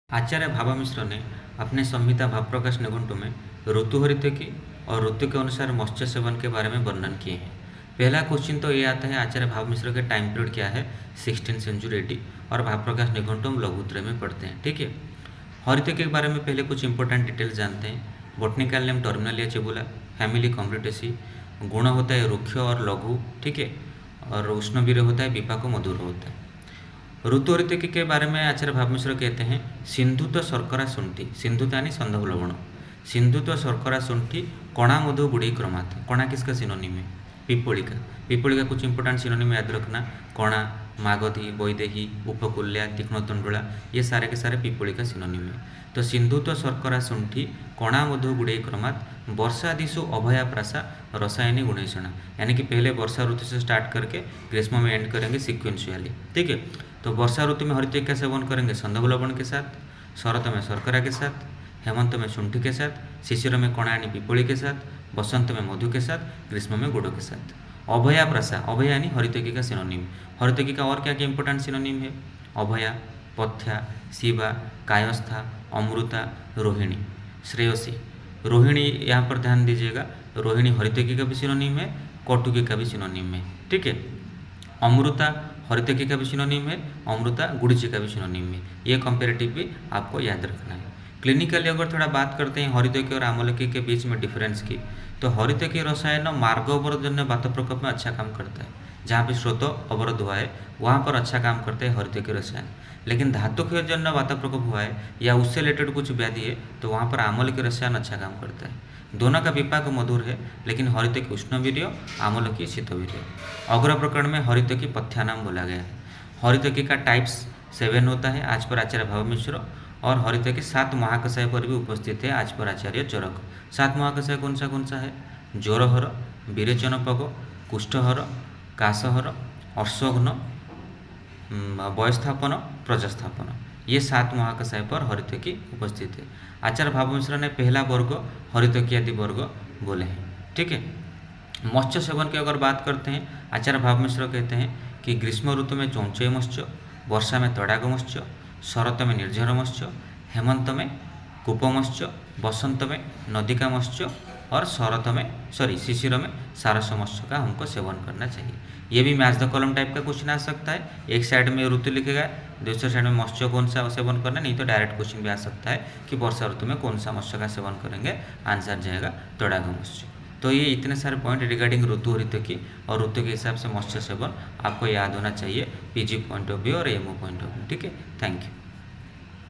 आचार्य भावमिश्र ने अपने संहिता भाव प्रकाश निघंटु में ऋतु हरितकी और ऋतु के अनुसार मत्स्य सेवन के बारे में वर्णन किए हैं। पहला क्वेश्चन तो ये आता है, आचार्य भावमिश्र के टाइम पीरियड क्या है, 16th सेंचुरी एडी, और भाव प्रकाश निघंटु हम लघुत्रय में पढ़ते हैं। ठीक है, हरितकी के बारे में पहले कुछ इंपॉर्टेंट डिटेल्स जानते हैं। Botanical name Terminalia chebula, family Combretaceae, गुण होता है रुक्ष और लघु, ठीक है, और उष्णवीर होता है, विपाक मधुर होता है। ऋतु हरितकी के बारे में आचार्य भावमिश्र कहते हैं, सिंधुत्व शर्करा शुंठी, सिंधुत्व यानी संधव लवण, सिंधुत्व शर्करा शुंठी, कणा मधु गुड़ी क्रमात्। कणा किसका सिनोनिम है? पिपलिका। पिपलिका कुछ इंपॉर्टेंट सिनोनिम याद रखना, कणा, मागधी, वैदेही, उपकूल्या, तीक्ष्ण तंडुला, ये सारे के सारे पिपलिका सिनोनिम है। तो सिंधुत्व शर्करा शुंठी, कणा मधु गुड़े क्रमात्, वर्षा दिशु अभया प्रासा, रसायनी गुणेषणा, यानी कि पहले वर्षा ऋतु से स्टार्ट करके ग्रीष्म में एंड करेंगे सिक्वेंशियली। ठीक है, तो वर्षा ऋतु में हरितकी का सेवन करेंगे संधव लवण के साथ, शरत में शर्करा के साथ, हेमंत में शुंठी के साथ, शिशिर में कणा यानी पिपली के साथ, बसंत में मधु के साथ, ग्रीष्म में गुड़ के साथ। अभया प्रासा, अभया यानी हरितकी का सिनोनिम। हरितकी का और क्या क्या इंपॉर्टेंट सिनोनिम है? अभया, पथ्या, शिवा, कायस्था, अमृता, रोहिणी, श्रेयसी। रोहिणी यहाँ पर ध्यान दीजिएगा, रोहिणी हरितकी का भी सिनोनिम है, कौटुकी का भी सिनोनिम है। ठीक है, अमृता हरितकी का भी सिनोनिम है, अमृता गुड़िची का भी सिनोनिम है। ये कंपेरेटिव भी आपको याद रखना है। क्लिनिकली अगर थोड़ा बात करते हैं हरितकी और आमलकी के बीच में डिफरेंस की, तो हरितकी रसायन मार्ग अवरोधजन्य वात प्रकोप में अच्छा काम करता है। जहाँ भी स्रोत अवरोध हुआ है वहाँ पर अच्छा काम करते हैं हरितकी रसायन। लेकिन धातु क्षयजन्य वात प्रकोप हुआ है या उससे रिलेटेड कुछ व्याधि है तो वहाँ पर आमलकी रसायन अच्छा काम करता है। दोनों का विपाक मधुर है, लेकिन हरितकी उष्णवीर्य, आमलकी शीतवीर्य। अग्र प्रकरण में हरितकी पथ्या नाम बोला गया है। हरितकी का टाइप्स 7 होता है आज पर आचार्य भावमिश्र, और हरितकी 7 महाकषाय पर भी उपस्थित है आज पर आचार्य चरक। 7 महाकषाय कौन सा है? ज्वरहर, विरेचनपग, कुष्ठहर, काशहर, अर्शघ्न, वयस्थापन, प्रजस्थापन, ये 7 महाकषाय पर हरितकी उपस्थित है। आचार्य भावमिश्र ने पहला वर्ग हरितकी आदि वर्ग बोले हैं। ठीक है, मत्स्य सेवन की अगर बात करते हैं, आचार्य भावमिश्र कहते हैं कि ग्रीष्म ऋतु में चौंचय मत्स्य, वर्षा में तड़ाग मत्स्य, शरत में निर्झर मत्स्य, हेमंत में कूप मत्स्य, बसंत में नदिका मत्स्य, और शिशिर में सारस मत्स्य का हमको सेवन करना चाहिए। ये भी मैच द कॉलम टाइप का क्वेश्चन आ सकता है। एक साइड में ऋतु लिखेगा, दूसरे साइड में मत्स्य कौन सा सेवन करना, नहीं तो डायरेक्ट क्वेश्चन भी आ सकता है कि वर्षा ऋतु में कौन सा मत्स्य का सेवन करेंगे, आंसर जाएगा तड़ाग मत्स्य। तो ये इतने सारे पॉइंट रिगार्डिंग ऋतु हरितकी और ऋतु के हिसाब से मत्स्य सेवन आपको याद होना चाहिए, पीजी पॉइंट ऑफ व्यू और एमओ पॉइंट ऑफ व्यू। ठीक है, थैंक यू।